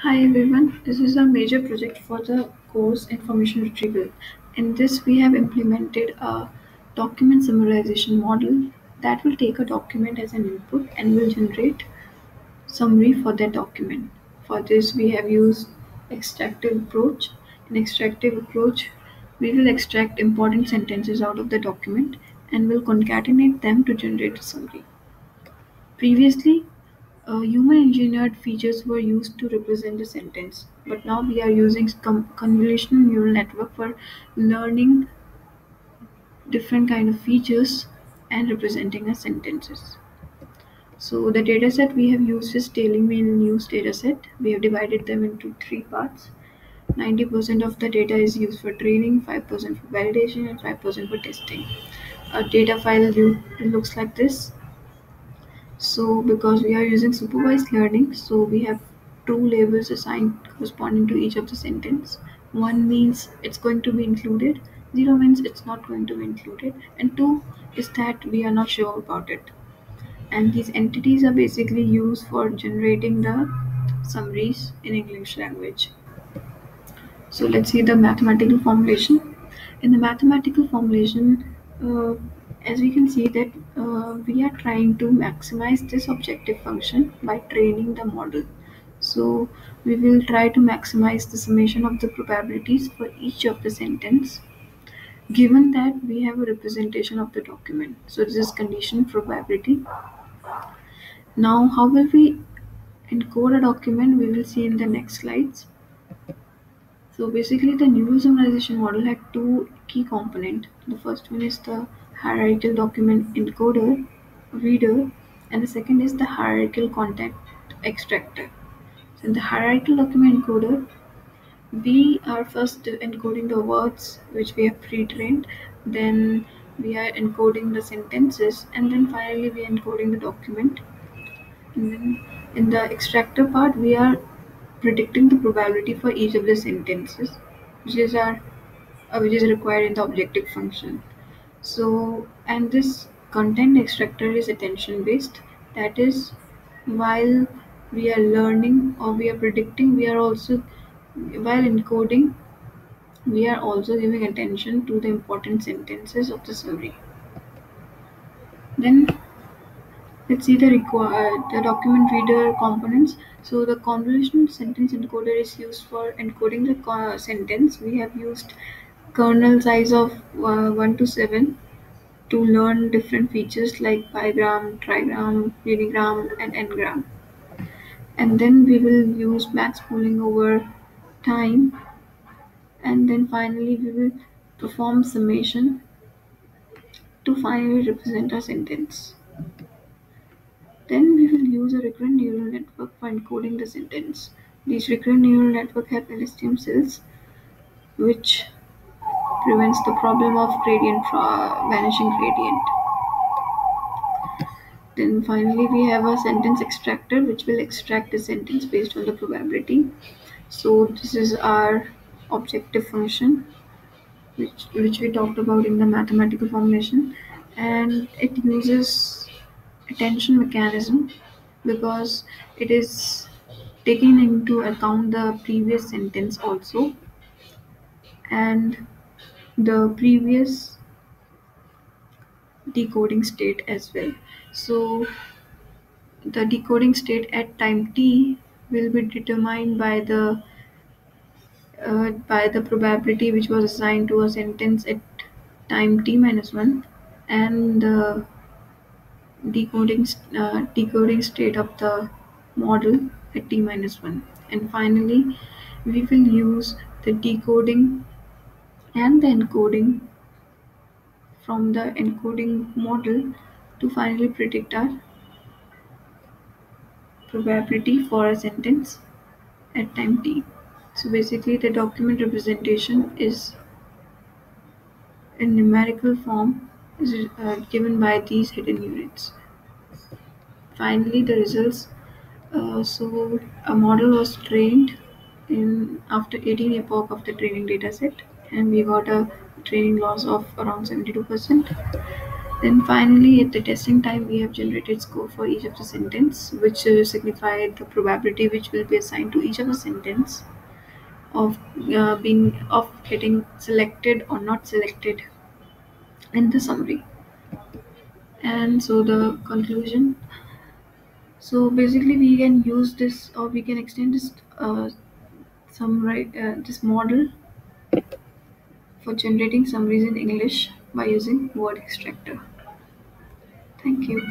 Hi everyone, this is a major project for the course Information Retrieval. In this, we have implemented a document summarization model that will take a document as an input and will generate summary for that document. For this, we have used extractive approach. In extractive approach, we will extract important sentences out of the document and will concatenate them to generate a summary. Previously, human-engineered features were used to represent a sentence, but now we are using convolutional neural network for learning different kind of features and representing a sentences. So the dataset we have used is Daily Mail News dataset. We have divided them into three parts. 90% of the data is used for training, 5% for validation, and 5% for testing. A data file looks like this. So because we are using supervised learning, so we have two labels assigned corresponding to each of the sentence. One means it's going to be included, zero means it's not going to be included, and two is that we are not sure about it. And these entities are basically used for generating the summaries in English language. So let's see the mathematical formulation. In the mathematical formulation, as we can see that we are trying to maximize this objective function by training the model. So we will try to maximize the summation of the probabilities for each of the sentence given that we have a representation of the document. So this is condition probability. Now how will we encode a document? We will see in the next slides. So basically, the neural summarization model had two key components. The first one is the hierarchical document encoder, reader, and the second is the hierarchical content extractor. So in the hierarchical document encoder, we are first encoding the words which we have pre-trained, then we are encoding the sentences, and then finally we are encoding the document. And then in the extractor part, we are predicting the probability for each of the sentences, which is required in the objective function. So, and this content extractor is attention based. That is, while we are learning or we are predicting, we are also while encoding, we are also giving attention to the important sentences of the summary. Then let's see the document reader components. So the convolutional sentence encoder is used for encoding the sentence. We have used kernel size of 1 to 7 to learn different features like bigram, trigram, unigram, and n-gram. And then we will use max pooling over time. And then finally we will perform summation to finally represent our sentence. Then we will use a recurrent neural network for encoding the sentence. These recurrent neural network have LSTM cells, which prevents the problem of vanishing gradient. Then finally we have a sentence extractor which will extract the sentence based on the probability. So this is our objective function which we talked about in the mathematical formulation, and it uses attention mechanism because it is taking into account the previous sentence also and the previous decoding state as well. So the decoding state at time t will be determined by the probability which was assigned to a sentence at time t minus 1 and the decoding state of the model at t minus 1. And finally, we will use the decoding and the encoding from the encoding model to finally predict our probability for a sentence at time t. So basically, the document representation is in numerical form is given by these hidden units. Finally, the results. So a model was trained in after 18 epoch of the training dataset, and we got a training loss of around 72%. Then finally, at the testing time, we have generated score for each of the sentence, which signify the probability which will be assigned to each of the sentence of being of getting selected or not selected in the summary. And so the conclusion. So basically, we can use this, or we can extend this summary, this model for generating summaries in English by using word extractor. Thank you.